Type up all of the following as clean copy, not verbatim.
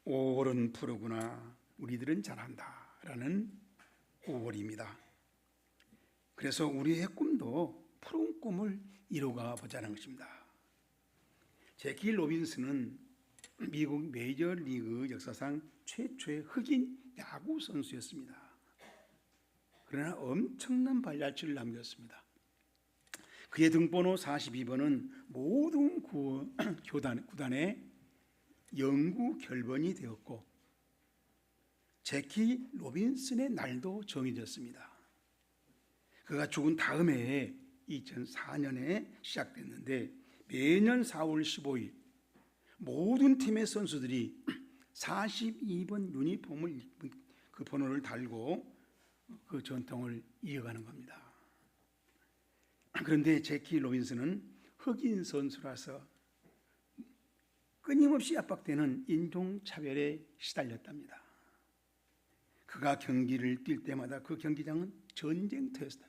5월은 푸르구나, 우리들은 잘한다 라는 5월입니다. 그래서 우리의 꿈도 푸른 꿈을 이루가 보자는 것입니다. 제키 로빈슨은 미국 메이저리그 역사상 최초의 흑인 야구 선수였습니다. 그러나 엄청난 발자취를 남겼습니다. 그의 등번호 42번은 모든 구단의 영구 결번이 되었고 제키 로빈슨의 날도 정해졌습니다. 그가 죽은 다음 해에 2004년에 시작됐는데 매년 4월 15일 모든 팀의 선수들이 42번 유니폼을 입은 그 번호를 달고 그 전통을 이어가는 겁니다. 그런데 제키 로빈슨은 흑인 선수라서 끊임없이 압박되는 인종차별에 시달렸답니다. 그가 경기를 뛸 때마다 그 경기장은 전쟁터였다.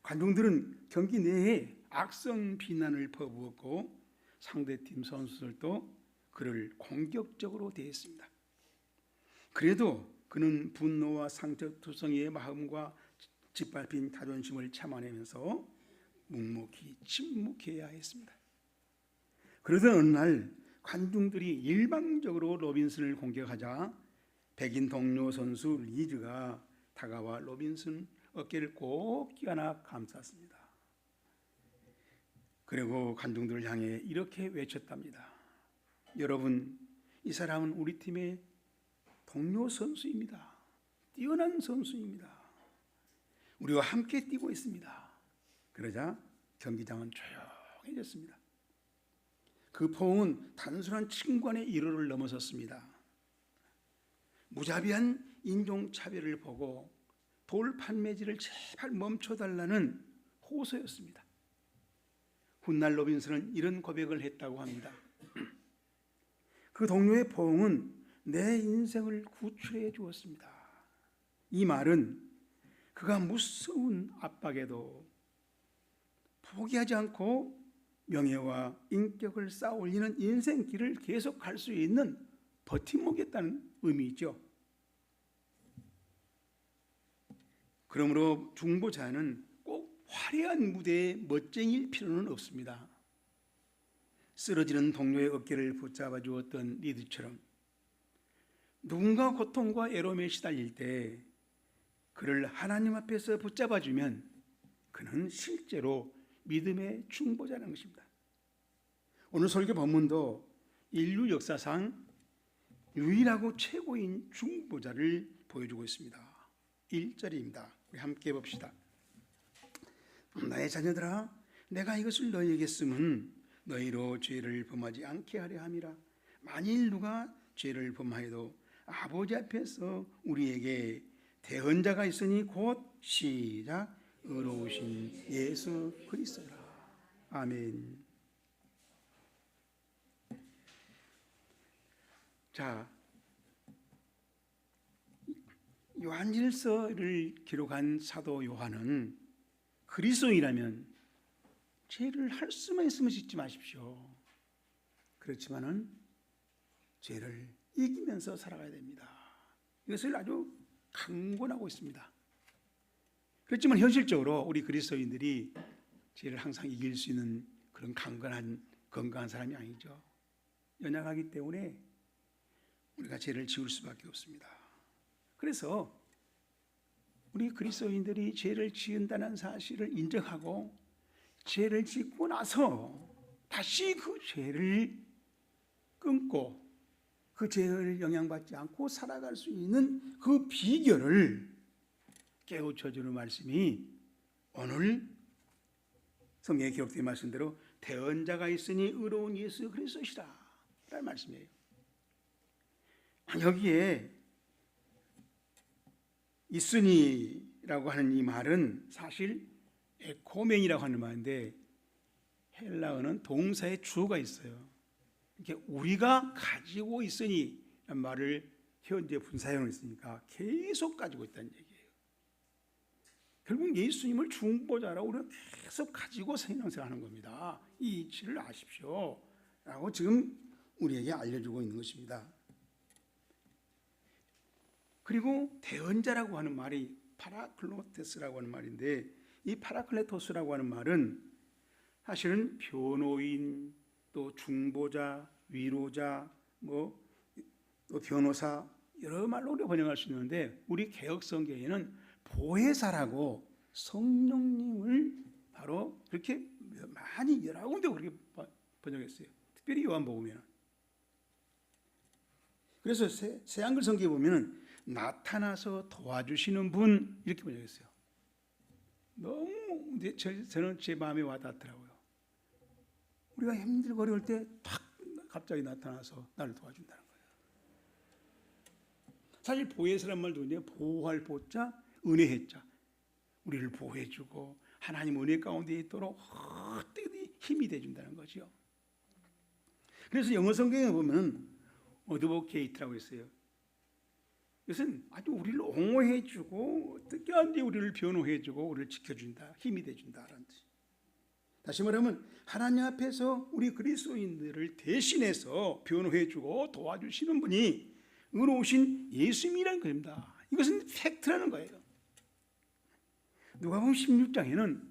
관중들은 경기 내에 악성 비난을 퍼부었고 상대팀 선수들도 그를 공격적으로 대했습니다. 그래도 그는 분노와 상처투성이의 마음과 짓밟힌 자존심을 참아내면서 묵묵히 침묵해야 했습니다. 그러던 어느 날 관중들이 일방적으로 로빈슨을 공격하자 백인 동료 선수 리즈가 다가와 로빈슨 어깨를 꼭 껴안아 감쌌습니다. 그리고 관중들을 향해 이렇게 외쳤답니다. 여러분, 이 사람은 우리 팀의 동료 선수입니다. 뛰어난 선수입니다. 우리와 함께 뛰고 있습니다. 그러자 경기장은 조용해졌습니다. 그 포옹은 단순한 친관의 일호를 넘어섰습니다. 무자비한 인종차별을 보고 돌 판매질을 제발 멈춰달라는 호소였습니다. 훗날 로빈슨은 이런 고백을 했다고 합니다. 그 동료의 포옹은 내 인생을 구출해 주었습니다. 이 말은 그가 무서운 압박에도 포기하지 않고 명예와 인격을 쌓아 올리는 인생길을 계속 갈 수 있는 버팀목이었다는 의미죠. 그러므로 중보자는 꼭 화려한 무대의 멋쟁이일 필요는 없습니다. 쓰러지는 동료의 어깨를 붙잡아 주었던 리드처럼 누군가 고통과 애로움에 시달릴 때 그를 하나님 앞에서 붙잡아주면 그는 실제로 믿음의 중보자라는 것입니다. 오늘 설교 본문도 인류 역사상 유일하고 최고인 중보자를 보여주고 있습니다. 1절입니다. 우리 함께 봅시다. 나의 자녀들아, 내가 이것을 너희에게 쓰면 너희로 죄를 범하지 않게 하려 함이라. 만일 누가 죄를 범하여도 아버지 앞에서 우리에게 대언자가 있으니 곧 시작 의로우신 예수 그리스도라. 아멘. 자, 요한일서를 기록한 사도 요한은 그리스도인이라면 죄를 할 수만 있으면 짓지 마십시오. 그렇지만은 죄를 이기면서 살아가야 됩니다. 이것을 아주 강권하고 있습니다. 그렇지만 현실적으로 우리 그리스도인들이 죄를 항상 이길 수 있는 그런 강건한 건강한 사람이 아니죠. 연약하기 때문에 우리가 죄를 지을 수밖에 없습니다. 그래서 우리 그리스도인들이 죄를 지은다는 사실을 인정하고 죄를 짓고 나서 다시 그 죄를 끊고 그 죄를 영향받지 않고 살아갈 수 있는 그 비결을 깨우쳐주는 말씀이 오늘 성경에 기록된 말씀대로 대언자가 있으니 의로운 예수 그리스도시라 라는 말씀이에요. 여기에 있으니라고 하는 이 말은 사실 에코멘이라고 하는 말인데 헬라어는 동사의 주어가 있어요. 이렇게 우리가 가지고 있으니 라는 말을 현재 분사형으로 있으니까 계속 가지고 있다는 얘기예요. 결국 예수님을 중보자라고 우리가 계속 가지고 신앙생활하는 겁니다. 이 이치를 아십시오 라고 지금 우리에게 알려주고 있는 것입니다. 그리고 대언자라고 하는 말이 파라클로테스라고 하는 말인데, 이 파라클레토스라고 하는 말은 사실은 변호인, 또 중보자, 위로자, 또 변호사, 여러 말로 우리가 번역할 수 있는데, 우리 개역 성경에는 보혜사라고 성령님을 바로 그렇게 많이 여러 군데 그렇게 번역했어요. 특별히 요한복음에는. 그래서 새 한글 성경에 보면은 나타나서 도와주시는 분, 이렇게 번역했어요. 너무 저는 제 마음에 와닿더라고요. 우리가 힘들고 어려울 때 탁 갑자기 나타나서 나를 도와준다는 거예요. 사실 보혜사란 말도 이제 보호할 보자, 은혜의 자, 우리를 보호해주고 하나님 은혜 가운데 있도록 헛되이 힘이 돼준다는 거죠. 그래서 영어 성경에 보면 어드보케이트라고 있어요. 이것은 아주 우리를 옹호해주고 특별히 우리를 변호해주고 우리를 지켜준다, 힘이 돼준다라는 뜻. 다시 말하면 하나님 앞에서 우리 그리스도인들을 대신해서 변호해주고 도와주시는 분이 의로우신 예수님이라는 것입니다. 이것은 팩트라는 거예요. 누가복음 16장에는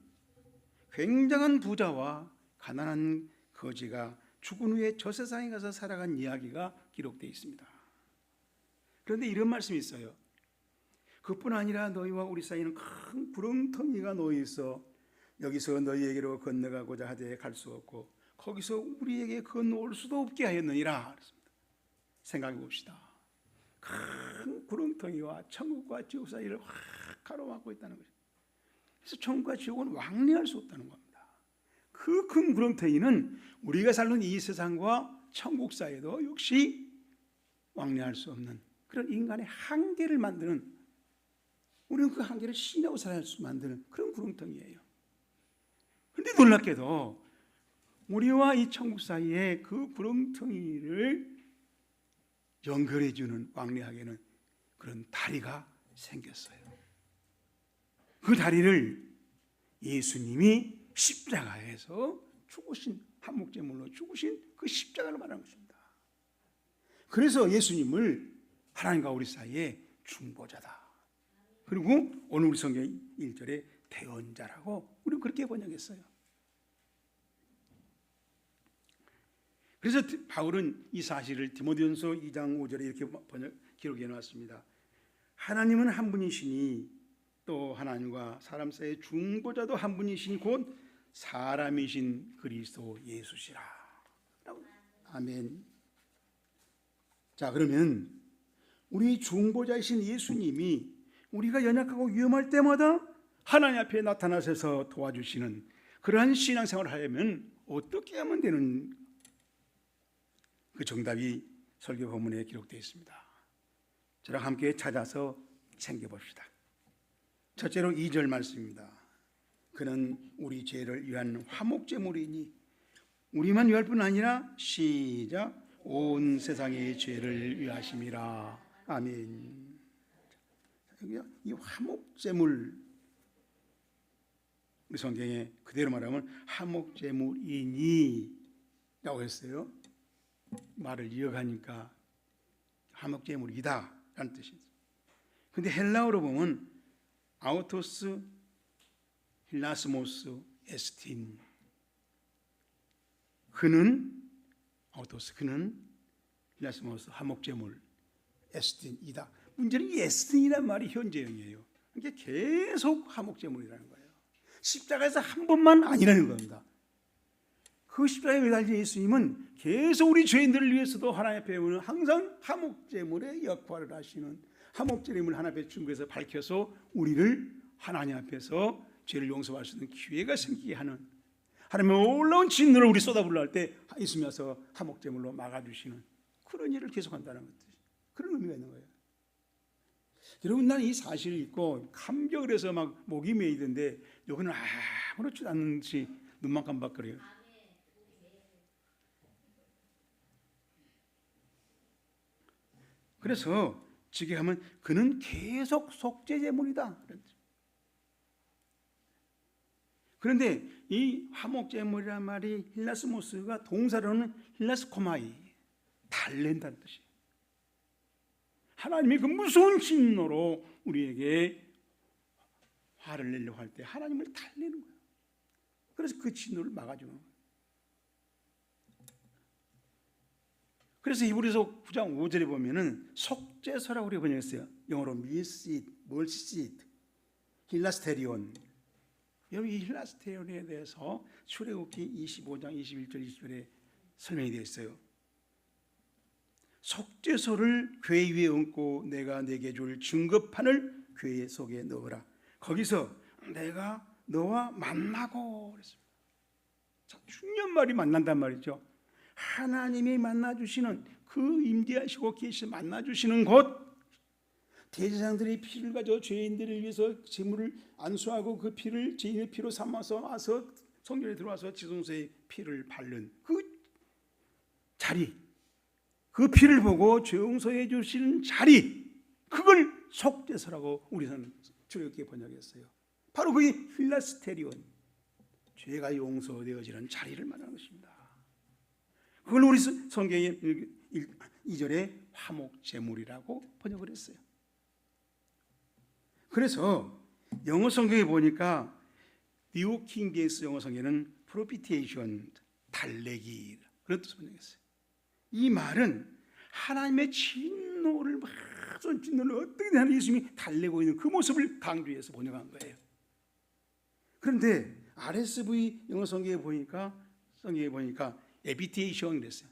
굉장한 부자와 가난한 거지가 죽은 후에 저 세상에 가서 살아간 이야기가 기록되어 있습니다. 그런데 이런 말씀이 있어요. 그뿐 아니라 너희와 우리 사이에는 큰 구렁텅이가 놓여 있어 여기서 너희에게로 건너가고자 하되 갈 수 없고 거기서 우리에게 건너올 수도 없게 하였느니라. 생각해 봅시다. 큰 구렁텅이와 천국과 지옥 사이를 확 가로막고 있다는 거죠. 그래서 천국과 지옥은 왕래할 수 없다는 겁니다. 그 큰 구렁텅이는 우리가 사는 이 세상과 천국 사이에도 역시 왕래할 수 없는 그런 인간의 한계를 만드는, 우리는 그 한계를 신하고 살아갈 수 만드는 그런 구렁텅이에요. 그런데 놀랍게도 우리와 이 천국 사이에 그 구렁텅이를 연결해주는, 왕래하게는 그런 다리가 생겼어요. 그 다리를 예수님이 십자가에서 죽으신, 한목제물로 죽으신 그 십자가를 말하는 것입니다. 그래서 예수님을 하나님과 우리 사이에 중보자다. 그리고 오늘 우리 성경 1절에 대언자라고 우리 그렇게 번역했어요. 그래서 바울은 이 사실을 디모데전서 2장 5절에 이렇게 기록해 놨습니다. 하나님은 한 분이시니 또 하나님과 사람 사이의 중보자도 한 분이시니 곧 사람이신 그리스도 예수시라. 아멘. 자, 그러면 우리 중보자이신 예수님이 우리가 연약하고 위험할 때마다 하나님 앞에 나타나셔서 도와주시는 그러한 신앙생활을 하려면 어떻게 하면 되는, 그 정답이 설교 본문에 기록되어 있습니다. 저랑 함께 찾아서 챙겨봅시다. 첫째로 2절 말씀입니다. 그는 우리 죄를 위한 화목제물이니, 우리만 위할 뿐 아니라 시작, 온 세상의 죄를 위하심이라. 아멘. 이 화목제물, 우리 성경에 그대로 말하면 화목제물이니 라고 했어요. 말을 이어가니까 화목제물이다 라는 뜻이죠. 근데 헬라어로 보면 아우토스 힐라스모스 에스틴, 그는 아우토스, 그는 힐라스모스 화목제물 에스틴이다. 문제는 이 에스틴이란 말이 현재형이에요. 그러니까 계속 화목제물이라는 거예요. 십자가에서 한 번만 아니라는 겁니다. 그 십자가에 매달린 예수님은 계속 우리 죄인들을 위해서도 하나님 앞에 오는 항상 화목제물의 역할을 하시는, 화목제물을 하나님 앞에 준비해서 밝혀서 우리를 하나님 앞에서 죄를 용서할 수 있는 기회가 생기게 하는, 하나님의 올라온 진노를 우리 쏟아부으려 할 때 예수님이 와서 화목제물로 막아주시는 그런 일을 계속한다는 것, 그런 의미가 있는 거예요. 여러분, 나는 이 사실을 읽고 감격을 해서 막 목이 메이던데 여기는 아무렇지도 않은 듯이 눈만 깜박거려요. 그래서 직역하면 그는 계속 속죄제물이다. 그런데 이 화목제물이란 말이 힐라스모스가 동사로는 힐라스코마이, 달랜다는 뜻이에요. 하나님의 그 무서운 진노로 우리에게 화를 내려고 할 때 하나님을 달래는 거예요. 그래서 그 진노를 막아주는 거예요. 그래서 히브리서 9장 5절에 보면은 속죄소라고 우리가 번역했어요. 영어로 밀시트, 멀시트, 힐라스테리온. 여러분 이 힐라스테리온에 대해서 출애굽기 25장 21절 20절에 설명이 되어 있어요. 속죄소를 궤 위에 얹고 내가 내게 줄 증거판을 궤 속에 넣어라. 거기서 내가 너와 만나고 그랬습니다. 자, 중요한 말이 만난단 말이죠. 하나님이 만나주시는 그 임재하시고 계시는 만나주시는 곳, 대제사장들이 피를 가져 죄인들을 위해서 제물을 안수하고 그 피를 죄인의 피로 삼아서 와서 성전에 들어와서 지성소에 피를 바른 그 자리, 그 피를 보고 죄 용서해 주시는 자리, 그걸 속죄소라고 우리는 출애굽기에 번역했어요. 바로 그게 힐라스테리온, 죄가 용서되어지는 자리를 말하는 것입니다. 그걸 우리 성경의 2절에 화목제물이라고 번역을 했어요. 그래서 영어 성경에 보니까 뉴 킹 제임스 영어 성경에는 프로피티에이션, 달래기 그런 뜻을 번역했어요. 이 말은 하나님의 진노를 막 쏜 진노를 어떻게 하는 예수님이 달래고 있는 그 모습을 강조해서 번역한 거예요. 그런데 RSV 영어 성경에 보니까 에비테이션이 됐어요.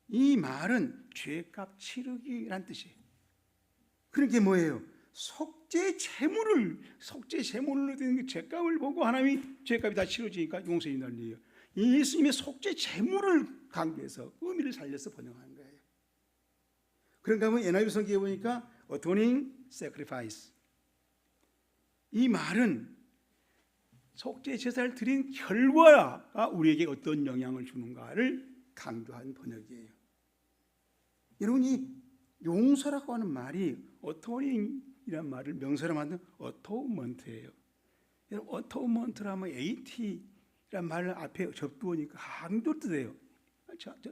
이 말은 죄값 치르기란 뜻이에요. 그러니까 뭐예요? 속죄 제물로 된 그 죄값을 보고 하나님이 죄값이 다 치러지니까 용서해 준다는 얘기예요. 예수님의 속죄 제물을 강조해서 의미를 살려서 번역한 거예요. 그런가 하면 NIV 성경에 보니까 atoning sacrifice, 이 말은 속죄 제사를 드린 결과가 우리에게 어떤 영향을 주는가를 강조한 번역이에요. 여러분 이 용서라고 하는 말이 어토닝이란 말을 명사로 만든 어토먼트예요. 여러분 어토먼트라면 AT란 말을 앞에 접두으니까 강조 뜻이에요.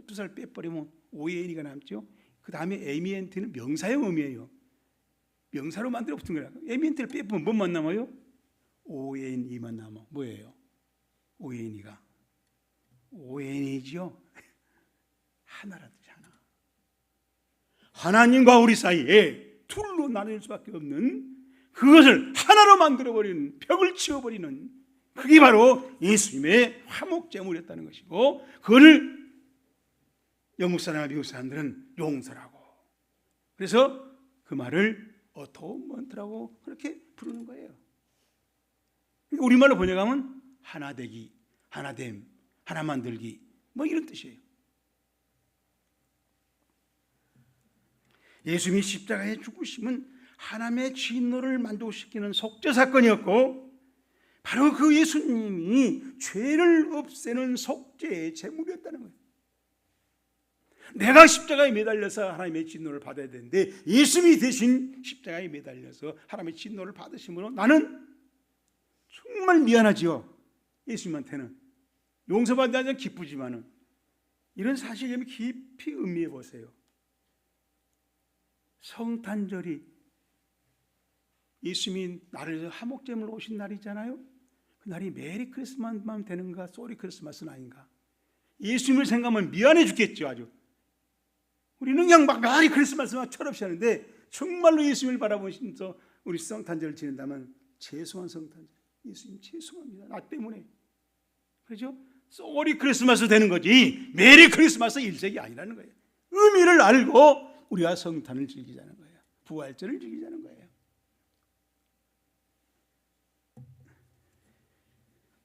두 살 빼버리면 ON이가 남죠. 그 다음에 에미엔트는 명사형 의미예요. 명사로 만들어 붙은 거야. 에미엔트를 빼보면 뭐만 남아요? ONE만 남아. 뭐예요? ONE가 ON이죠. 하나라 뜻이 하나. 하나님과 우리 사이에 둘로 나눌 수밖에 없는 그것을 하나로 만들어버리는, 벽을 치워버리는, 그게 바로 예수님의 화목제물이었다는 것이고, 그거를 영국 사람과 미국 사람들은 용서라고, 그래서 그 말을 어토먼트라고 그렇게 부르는 거예요. 우리말로 번역하면 하나되기, 하나됨, 하나 만들기, 뭐 이런 뜻이에요. 예수님이 십자가에 죽으심은 하나님의 진노를 만족시키는 속죄 사건이었고, 바로 그 예수님이 죄를 없애는 속죄의 제물이었다는 거예요. 내가 십자가에 매달려서 하나님의 진노를 받아야 되는데 예수님이 대신 십자가에 매달려서 하나님의 진노를 받으심으로 나는 정말 미안하지요. 예수님한테는 용서받는 기쁘지만은 이런 사실을 깊이 음미해 보세요. 성탄절이 예수님이 나를 위해서 화목제물로 오신 날이잖아요. 그 날이 메리 크리스마스만 되는가, 소리 크리스마스는 아닌가. 예수님을 생각하면 미안해 죽겠죠. 아주 우리는 그냥 막 메리 크리스마스만 철없이 하는데, 정말로 예수님을 바라보면서 우리 성탄절을 지낸다면 죄송한 성탄절, 예수님 죄송합니다, 나 때문에. 그렇죠? 소리 크리스마스 되는 거지 메리 크리스마스 일색이 아니라는 거예요. 의미를 알고 우리가 성탄을 즐기자는 거예요. 부활절을 즐기자는 거예요.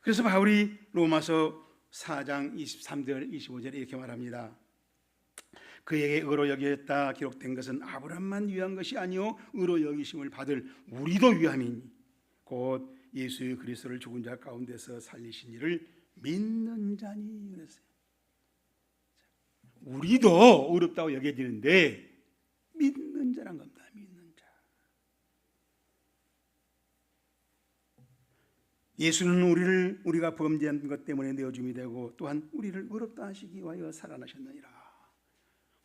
그래서 바울이 로마서 4장 23절 25절에 이렇게 말합니다. 그에게 의로 여겼다 기록된 것은 아브라함만 위한 것이 아니요 의로 여기심을 받을 우리도 위함이니 곧 예수 그리스도를 죽은 자 가운데서 살리신 이를 믿는 자니. 그랬어요. 우리도 어렵다고 여겨지는데 믿는 자란 겁니다. 믿는 자. 예수는 우리가 범죄한 것 때문에 내어줌이 되고, 또한 우리를 어렵다 하시기 위하여 살아나셨느니라.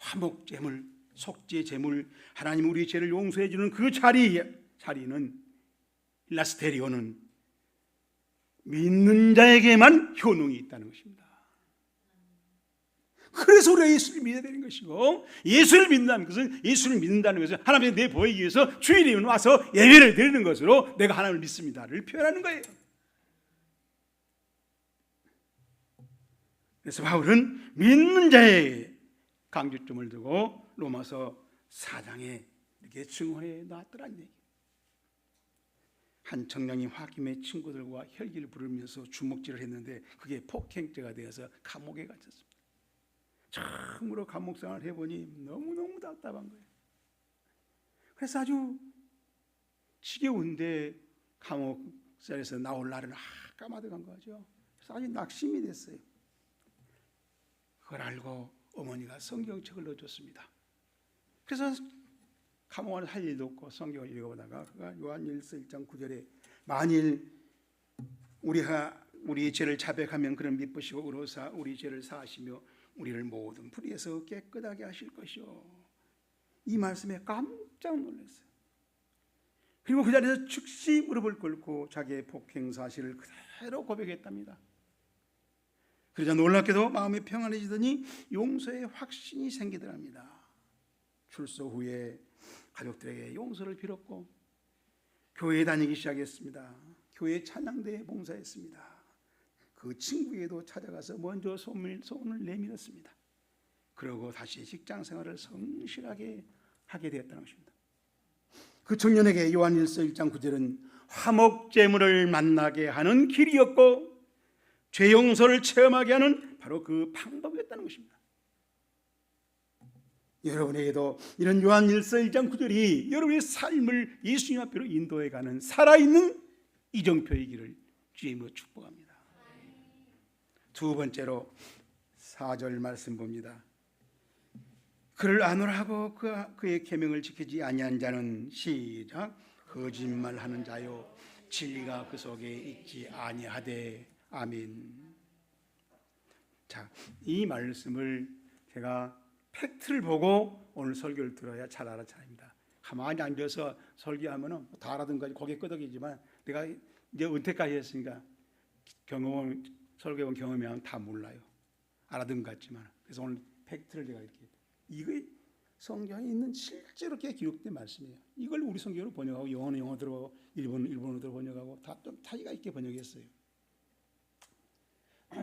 화목제물, 속죄제물, 하나님 우리 죄를 용서해 주는 그 자리는 라스테리오는 믿는 자에게만 효능이 있다는 것입니다. 그래서 우리가 예수를 믿어야 되는 것이고, 예수를 믿는다는 것은 하나님의 내 보이기 위해서 주일이면 와서 예배를 드리는 것으로 내가 하나님을 믿습니다를 표현하는 거예요. 그래서 바울은 믿는 자의 강조점을 두고 로마서 4장에 이렇게 증언해 놨더란 얘기예요. 한 청년이 화김의 친구들과 혈기를 부르면서 주먹질을 했는데 그게 폭행죄가 되어서 감옥에 갇혔습니다. 처음으로 감옥 생활을 해보니 너무너무 답답한 거예요. 그래서 아주 지겨운데 감옥살에서 나올 날은 까마득한 거죠. 그래서 아주 낙심이 됐어요. 그걸 알고 어머니가 성경책을 넣어줬습니다. 그래서 감옥 안에 할 일도 없고 성경을 읽어보다가 그가 요한일서 1장 9절에 만일 우리의 죄를 자백하면 그는 미쁘시고 의로사 우리 죄를 사하시며 우리를 모든 불의에서 깨끗하게 하실 것이요. 이 말씀에 깜짝 놀랐어요. 그리고 그 자리에서 즉시 무릎을 꿇고 자기의 폭행 사실을 그대로 고백했답니다. 그러자 놀랍게도 마음이 평안해지더니 용서의 확신이 생기더랍니다. 출소 후에 가족들에게 용서를 빌었고 교회에 다니기 시작했습니다. 교회 찬양대에 봉사했습니다. 그 친구에게도 찾아가서 먼저 손을 내밀었습니다. 그러고 다시 직장 생활을 성실하게 하게 되었다는 것입니다. 그 청년에게 요한일서 1장 9절은 화목제물을 만나게 하는 길이었고 죄 용서를 체험하게 하는 바로 그 방법이었다는 것입니다. 여러분에게도 이런 요한일서 1장 9절이 여러분의 삶을 예수님 앞으로 인도해가는 살아있는 이정표이기를 주의 이름으로 축복합니다. 두 번째로 4절 말씀 봅니다. 그를 아노라 하고 그의 계명을 지키지 아니한 자는 시작 거짓말하는 자요 진리가 그 속에 있지 아니하되 아멘. 자, 이 말씀을 제가 팩트를 보고 오늘 설교를 들어야 잘 알아차립니다. 가만히 앉아서 설교하면은 다 알아듣는 거지 고개 끄덕이지만 내가 이제 은퇴까지 했으니까 설교해본 경험이 하면 다 몰라요. 알아듣는 것 같지만. 그래서 오늘 팩트를 제가 이렇게 이게 성경에 있는 실제로 기록된 말씀이에요. 이걸 우리 성경으로 번역하고 영어는 영어대로 일본어로 번역하고 다 좀 차이가 있게 번역했어요.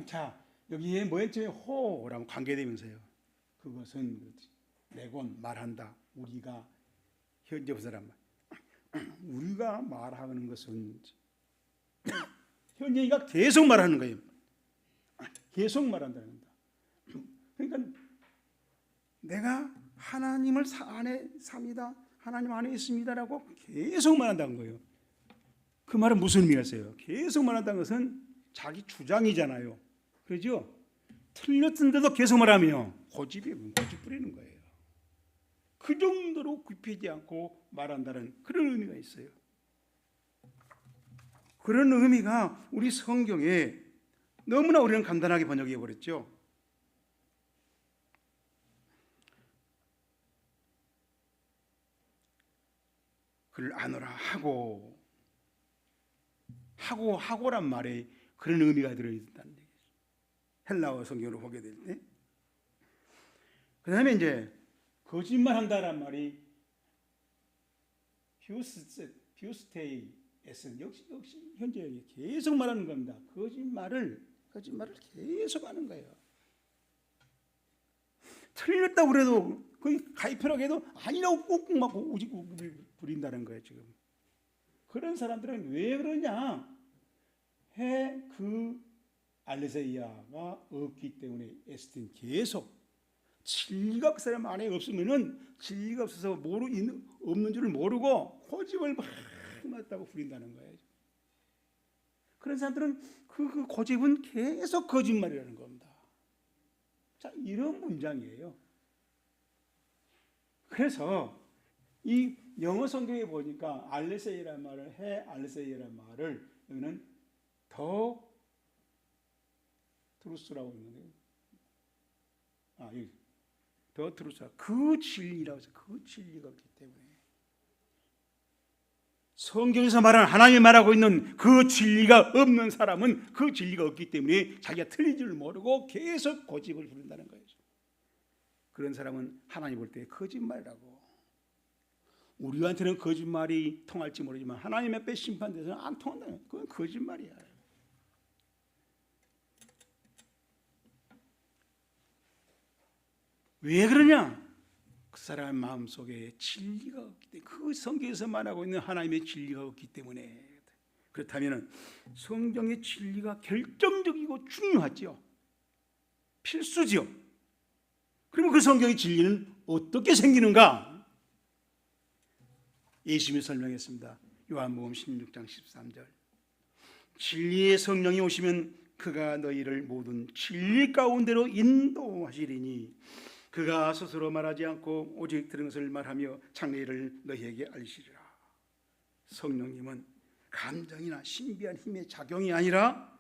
자, 여기에 맨 처음에 호라고 관계되면서요. 그것은 내곤 말한다. 우리가 현재 부사란 말. 우리가 말하는 것은 현재가 계속 말하는 거예요. 계속 말한다는 겁니다. 그러니까 내가 하나님을 안에 삽니다. 하나님 안에 있습니다라고 계속 말한다는 거예요. 그 말은 무슨 의미가 있어요? 계속 말한다는 것은 자기 주장이잖아요. 그렇죠? 틀렸던데도 계속 말하면 고집 부리는 거예요. 그 정도로 굽히지 않고 말한다는 그런 의미가 있어요. 그런 의미가 우리 성경에 너무나 우리는 간단하게 번역해 버렸죠. 그를 아노라 하고란 말에 그런 의미가 들어있다는 얘기죠. 헬라어 성경으로 보게 될 때. 그 다음에 이제 거짓말한다란 말이 비우스테이 에센 역시 현재 계속 말하는 겁니다. 거짓말을 계속 하는 거예요. 틀렸다고 그래도 거의 가입하라고 해도 아니라고 꾹꾹 막 우지고 부린다는 거예요. 지금 그런 사람들은 왜 그러냐? 그 알레세이아가 없기 때문에 에스틴 계속 진리가 그 사람 안에 없으면은 진리가 없어서 없는 줄을 모르고 고집을 막 맞다고 부린다는 거예요. 그런 사람들은 그 고집은 계속 거짓말이라는 겁니다. 자, 이런 문장이에요. 그래서 이 영어 성경에 보니까 알레세이라는 말을 알레세이라는 말을 여기는 더 트루스라고 있는데 여기 더 들으사 그 진리라고 해서 그 진리가 없기 때문에 성경에서 말하는 하나님이 말하고 있는 그 진리가 없는 사람은 그 진리가 없기 때문에 자기가 틀린 줄 모르고 계속 고집을 부린다는 거예요. 그런 사람은 하나님 볼 때 거짓말이라고. 우리한테는 거짓말이 통할지 모르지만 하나님 앞에 심판돼서는 안 통한다는 거예요. 그건 거짓말이야. 왜 그러냐? 그 사람의 마음속에 진리가 없기 때문에, 그 성경에서 말하고 있는 하나님의 진리가 없기 때문에. 그렇다면 성경의 진리가 결정적이고 중요하죠. 필수죠. 그러면 그 성경의 진리는 어떻게 생기는가? 예수님이 설명했습니다. 요한복음 16장 13절. 진리의 성령이 오시면 그가 너희를 모든 진리 가운데로 인도하시리니 그가 스스로 말하지 않고 오직 들은 것을 말하며 장래를 너희에게 알리시리라. 성령님은 감정이나 신비한 힘의 작용이 아니라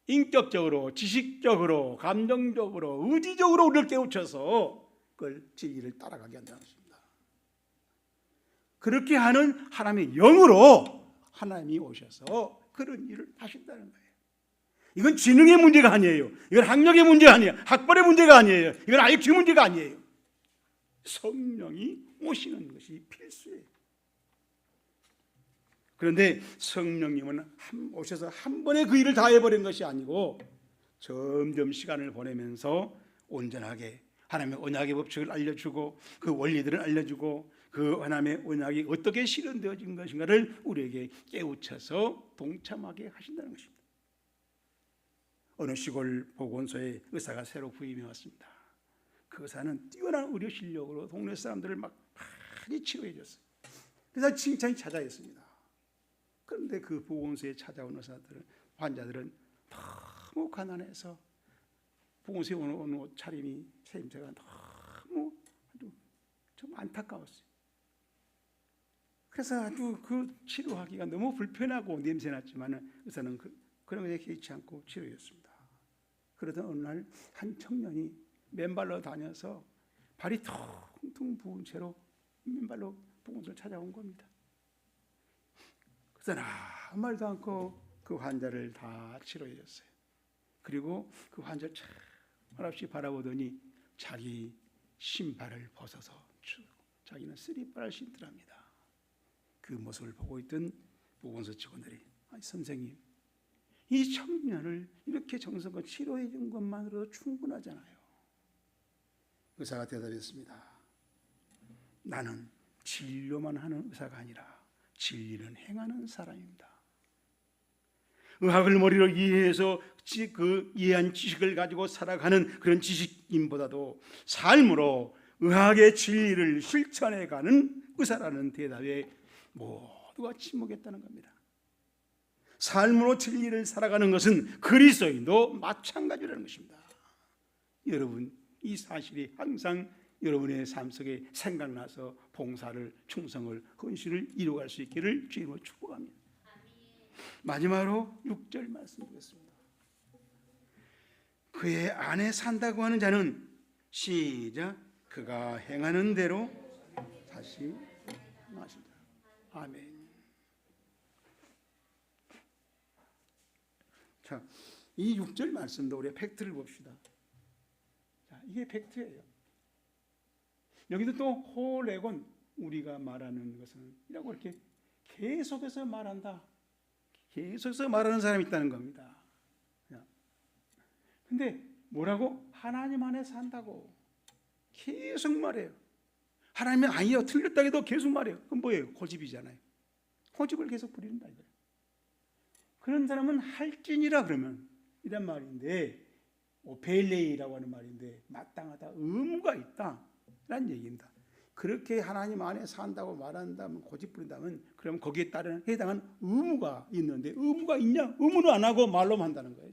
인격적으로, 지식적으로, 감정적으로, 의지적으로 우리를 깨우쳐서 그걸 진리를 따라가게 한다는 것입니다. 그렇게 하는 하나님의 영으로 하나님이 오셔서 그런 일을 하신다는 거예요. 이건 지능의 문제가 아니에요. 이건 학력의 문제가 아니에요. 학벌의 문제가 아니에요. 이건 IQ 문제가 아니에요. 성령이 오시는 것이 필수예요. 그런데 성령님은 오셔서 한 번에 그 일을 다 해버린 것이 아니고 점점 시간을 보내면서 온전하게 하나님의 언약의 법칙을 알려주고 그 원리들을 알려주고 그 하나님의 언약이 어떻게 실현되어진 것인가를 우리에게 깨우쳐서 동참하게 하신다는 것입니다. 어느 시골 보건소에 의사가 새로 부임해 왔습니다. 그 의사는 뛰어난 의료 실력으로 동네 사람들을 막 많이 치료해 줬어요. 그래서 칭찬이 찾아했습니다. 그런데 그 보건소에 찾아온 의사들은, 환자들은 너무 가난해서 보건소에 오는 옷 차림이, 생김새가 너무 아주 좀 안타까웠어요. 그래서 아주 그 치료하기가 너무 불편하고 냄새났지만 의사는 그런 것에 개의치 않고 치료했습니다. 그러던 어느 날 한 청년이 맨발로 다녀서 발이 퉁퉁 부은 채로 맨발로 보건소를 찾아온 겁니다. 그래서 아무 말도 않고 그 환자를 다 치료해줬어요. 그리고 그 환자를 참 말없이 바라보더니 자기 신발을 벗어서 자기는 쓰리발을 신더랍니다. 그 모습을 보고 있던 보건소 직원들이, 아니 선생님, 이 청년을 이렇게 정성껏 치료해 준 것만으로도 충분하잖아요. 의사가 대답했습니다. 나는 진료만 하는 의사가 아니라 진리는 행하는 사람입니다. 의학을 머리로 이해해서 그 이해한 지식을 가지고 살아가는 그런 지식인보다도 삶으로 의학의 진리를 실천해가는 의사라는 대답에 모두가 침묵했다는 겁니다. 삶으로 진리를 살아가는 것은 그리스도인도 마찬가지라는 것입니다. 여러분, 이 사실이 항상 여러분의 삶 속에 생각나서 봉사를, 충성을, 헌신을 이루어갈 수 있기를 주님으로 축복합니다. 마지막으로 6절 말씀드리겠습니다. 그의 안에 산다고 하는 자는 시작, 그가 행하는 대로 다시 마신다. 아멘. 자, 이 6절 말씀도 우리가 팩트를 봅시다. 자, 이게 팩트예요. 여기도 또 호레곤, 우리가 말하는 것은 이라고 이렇게 계속해서 말한다. 계속해서 말하는 사람이 있다는 겁니다. 근데 뭐라고? 하나님 안에 산다고 계속 말해요. 하나님이 아니요, 틀렸다 해도 계속 말해요. 그건 뭐예요? 고집이잖아요. 고집을 계속 부린다 이거예요. 그런 사람은 할진이라 그러면 이란 말인데, 오페일레이라고 하는 말인데 마땅하다, 의무가 있다 라는 얘기입니다. 그렇게 하나님 안에 산다고 말한다면, 고집 부린다면, 그러면 거기에 따른 해당한 의무가 있는데 의무가 있냐? 의무는 안 하고 말로만 한다는 거예요.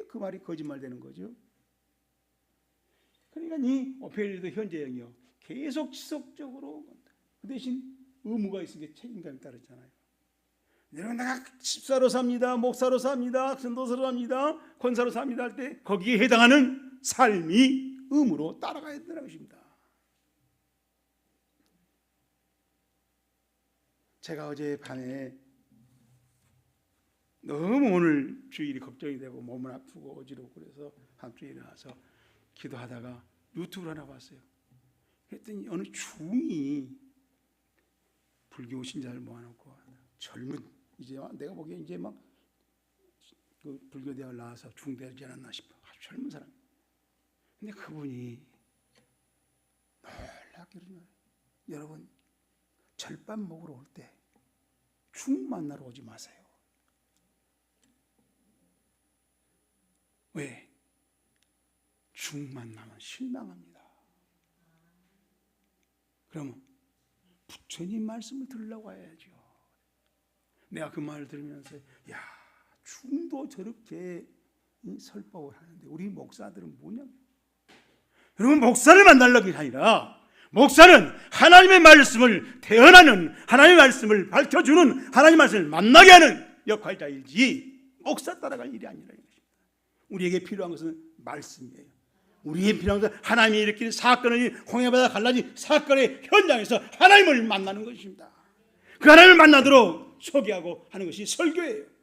그 말이 거짓말 되는 거죠. 그러니까 이 오페일레이도 현재형이요, 계속 지속적으로, 그 대신 의무가 있으니까 책임감이 따르잖아요. 여러분, 내가 집사로 삽니다, 목사로 삽니다, 전도사로 삽니다, 권사로 삽니다 할 때 거기에 해당하는 삶이 의무로 따라가야 된다는 것입니다. 제가 어제 밤에 너무 오늘 주일이 걱정이 되고 몸은 아프고 어지럽고 그래서 밤중에 일어나서 기도하다가 유튜브를 하나 봤어요. 그랬더니 어느 중이 불교 신자를 모아놓고 젊은, 이제 내가 보기에 이제 막 그 불교 대학을 나와서 중대하지 않았나 싶어. 아주 젊은 사람. 근데 그분이 놀랍게 그러는 거예요. 여러분, 절밥 먹으러 올 때 죽 만나러 오지 마세요. 왜? 죽 만나면 실망합니다. 그러면 부처님 말씀을 들으려고 해야죠. 내가 그 말을 들으면서 야, 죽도 저렇게 설법을 하는데 우리 목사들은 뭐냐? 여러분, 목사를 만나려는 게 아니라 목사는 하나님의 말씀을 대언하는, 하나님의 말씀을 밝혀주는, 하나님의 말씀을 만나게 하는 역할자이지 목사 따라갈 일이 아니라 이것입니다. 우리에게 필요한 것은 말씀이에요. 우리에게 필요한 것은 하나님이 일으키는 사건을, 홍해바다 갈라진 사건의 현장에서 하나님을 만나는 것입니다. 그 하나님을 만나도록 소개하고 하는 것이 설교예요.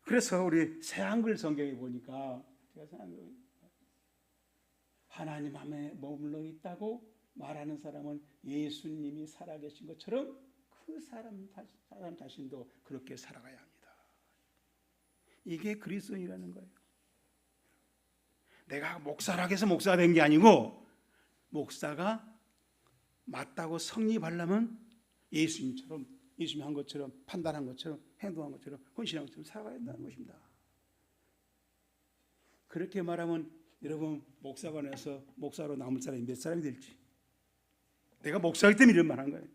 그래서 우리 새한글 성경에 보니까 하나님 안에 머물러 있다고 말하는 사람은 예수님이 살아계신 것처럼 그 사람 자신도 그렇게 살아가야 합니다. 이게 그리스도인이라는 거예요. 내가 목사라고 해서 목사가 된 게 아니고, 목사가 맞다고 성립하려면 예수님처럼, 예수님이 한 것처럼, 판단한 것처럼, 행동한 것처럼, 헌신한 것처럼 살아가야 한다는 것입니다. 그렇게 말하면 여러분, 목사관에서 목사로 남을 사람이 몇 사람이 될지, 내가 목사이기 때문에 이런 말 한 거예요.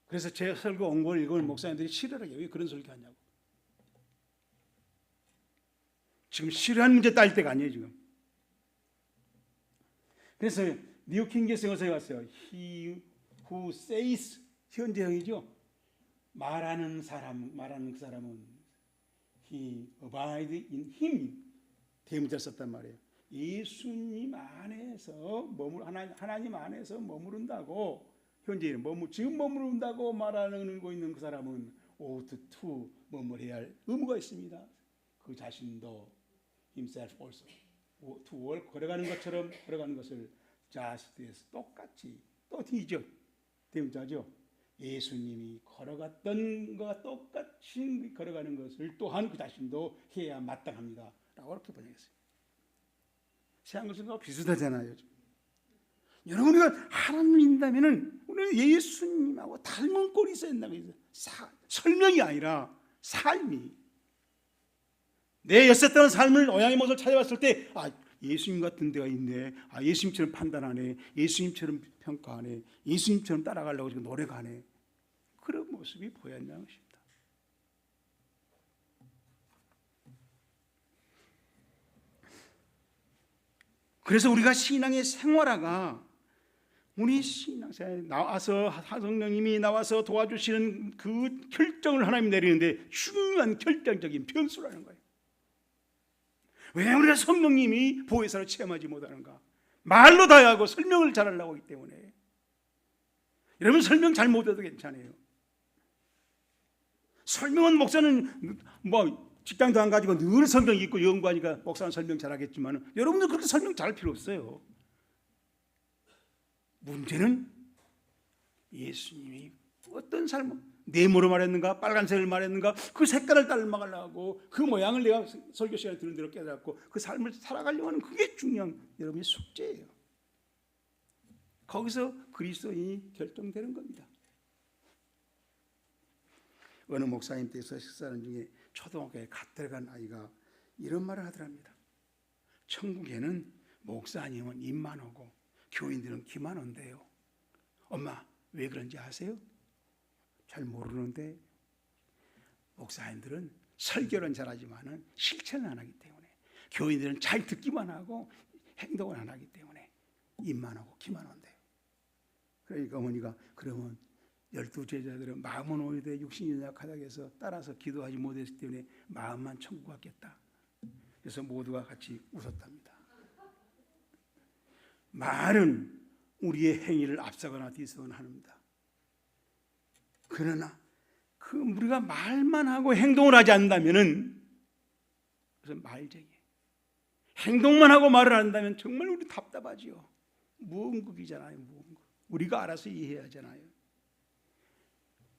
그래서 제 설교 원고를 읽으면 목사님들이 싫어하게, 왜 그런 설교 하냐고. 지금 싫어하는 문제 따질 때가 아니에요 지금. 그래서 뉴 킹제스에서 왔어요. He who says, 현재형이죠. 말하는 그 사람은 he abide in him, 대문자를 썼단 말이에요. 예수님 안에서 하나님 안에서 머무른다고, 현재는 지금 머무른다고 말하고 있는 그 사람은 ought to 머물러야 할 의무가 있습니다. 그 자신도 himself also to walk, 걸어가는 것처럼 걸어가는 것을 just as, 똑같이, 또 뒤죠, 대문자죠. 예수님이 걸어갔던 것과 똑같이 걸어가는 것을 또한 그 자신도 해야 마땅합니다 라고 이렇게 번역했어요. 새한글성과 비슷하잖아요. 여러분, 우리가 하나님을 믿는다면 우리 예수님하고 닮은 꼴이 있어야 된다고 해서 설명이 아니라 삶이, 내 엿새떠는 삶을, 오양의 모습을 찾아봤을 때 예수님 같은 데가 있네, 예수님처럼 판단하네, 예수님처럼 평가하네, 예수님처럼 따라가려고 지금 노력하네, 그런 모습이 보여야 한다는 것입니다. 그래서 우리가 신앙의 생활화가, 우리 신앙생활에 나와서 성령님이 나와서 도와주시는 그 결정을 하나님이 내리는데 중요한 결정적인 변수라는 거예요. 왜 우리가 성령님이 보혜사로 체험하지 못하는가? 말로 다 하고 설명을 잘하려고 하기 때문에. 여러분, 설명 잘 못해도 괜찮아요. 설명은, 목사는 직장도 안 가지고 늘 성경 읽고 연구하니까 목사는 설명 잘하겠지만 여러분들 그렇게 설명 잘할 필요 없어요. 문제는 예수님이 어떤 삶을, 네모로 말했는가, 빨간색을 말했는가, 그 색깔을 닮아가려고 그 모양을 내가 설교 시간에 들은 대로 깨닫고 그 삶을 살아가려고 하는, 그게 중요한 여러분의 숙제예요. 거기서 그리스도인이 결정되는 겁니다. 어느 목사님 댁에서 식사하는 중에 초등학교에 갓 들어간 아이가 이런 말을 하더랍니다. 천국에는 목사 아니면 입만 오고 교인들은 귀만 온대요. 엄마, 왜 그런지 아세요? 잘 모르는데, 목사님들은 설교는 잘하지만 실천을 안 하기 때문에, 교인들은 잘 듣기만 하고 행동을 안 하기 때문에 입만 오고 귀만 온대요. 그러니까 어머니가 그러면 12제자들은 마음은 오래돼 육신이 연약하다고 해서 따라서 기도하지 못했기 때문에 마음만 천국 같겠다. 그래서 모두가 같이 웃었답니다. 말은 우리의 행위를 앞서거나 뒤서거나 합니다. 그러나 그 우리가 말만 하고 행동을 하지 않는다면은 그것은 말쟁이. 행동만 하고 말을 한다면 정말 우리 답답하지요. 무언극이잖아요. 무언극. 우리가 알아서 이해해야 하잖아요.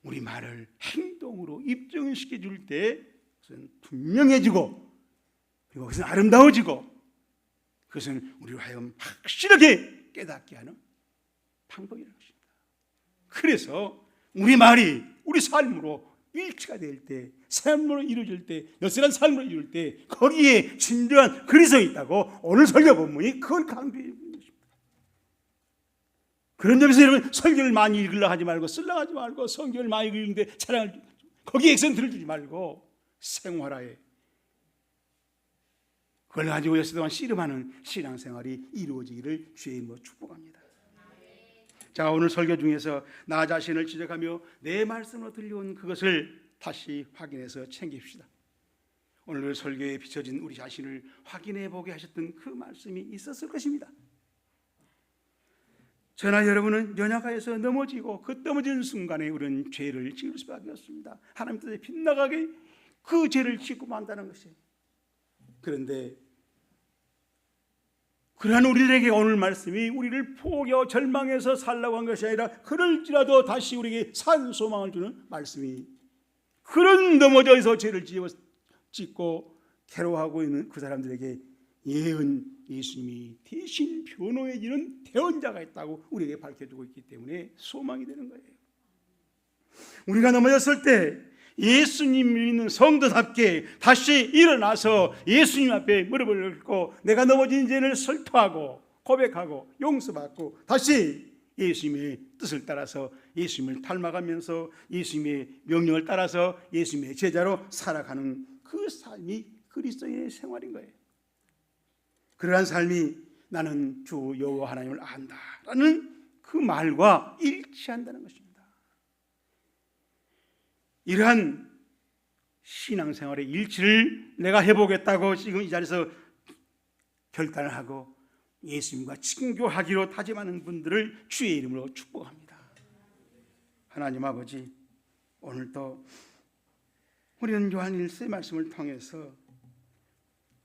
우리 말을 행동으로 입증을 시켜줄 때 그것은 분명해지고 그리고 그것은 아름다워지고 그것은 우리로 하여금 확실하게 깨닫게 하는 방법이라는 것입니다. 그래서 우리 말이 우리 삶으로 일치가 될 때, 삶으로 이루어질 때, 여슬한 삶으로 이룰 때 거기에 진정한 그리스도가 있다고 오늘 설교 본문이 그걸 강조해 주는 것입니다. 그런 점에서 여러분 설교를 많이 읽으려고 하지 말고 쓰려고 하지 말고 성경을 많이 읽는데 자랑을 거기에 액센트를 두지 말고 생활하에 그걸 가지고 여섯 동안 씨름하는 신앙생활이 이루어지기를 주의 이름으로 축복합니다. 자, 오늘 설교 중에서 나 자신을 지적하며 내 말씀으로 들려온 그것을 다시 확인해서 챙깁시다. 오늘 설교에 비춰진 우리 자신을 확인해 보게 하셨던 그 말씀이 있었을 것입니다. 저나 여러분은 연약하여서 넘어지고 그 넘어지는 순간에 우리는 죄를 지을 수밖에 없습니다. 하나님 뜻에 빗나가게 그 죄를 짓고 만다는 것이에요. 그런데 그러한 우리들에게 오늘 말씀이 우리를 포기하고 절망해서 살라고 한 것이 아니라 그럴지라도 다시 우리에게 산 소망을 주는 말씀이 그런 넘어져서 죄를 짓고 괴로워하고 있는 그 사람들에게 예수님이 대신 변호해 주는 대언자가 있다고 우리에게 밝혀주고 있기 때문에 소망이 되는 거예요. 우리가 넘어졌을 때 예수님 믿는 성도답게 다시 일어나서 예수님 앞에 무릎을 꿇고 내가 넘어진 죄를 설토하고 고백하고 용서받고 다시 예수님의 뜻을 따라서 예수님을 닮아가면서 예수님의 명령을 따라서 예수님의 제자로 살아가는 그 삶이 그리스도인의 생활인 거예요. 그러한 삶이 나는 주 여호와 하나님을 안다라는 그 말과 일치한다는 것입니다. 이러한 신앙생활의 일치를 내가 해보겠다고 지금 이 자리에서 결단을 하고 예수님과 친교하기로 다짐하는 분들을 주의 이름으로 축복합니다. 하나님 아버지, 오늘도 우리는 요한 1세 말씀을 통해서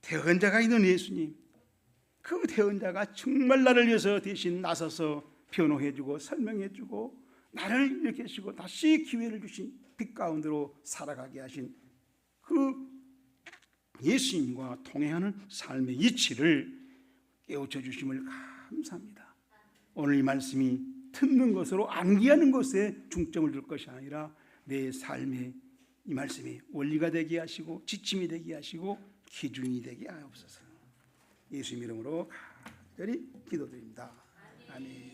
대언자가 있는 예수님, 그 대언자가 정말 나를 위해서 대신 나서서 변호해주고 설명해주고 나를 일으키시고 다시 기회를 주신 빛 가운데로 살아가게 하신 그 예수님과 동행하는 삶의 이치를 깨우쳐 주심을 감사합니다. 오늘 이 말씀이 듣는 것으로 암기하는 것에 중점을 둘 것이 아니라 내 삶의 이 말씀이 원리가 되게 하시고 지침이 되게 하시고 기준이 되게 하옵소서. 예수님 이름으로 간절히 기도드립니다. 아멘.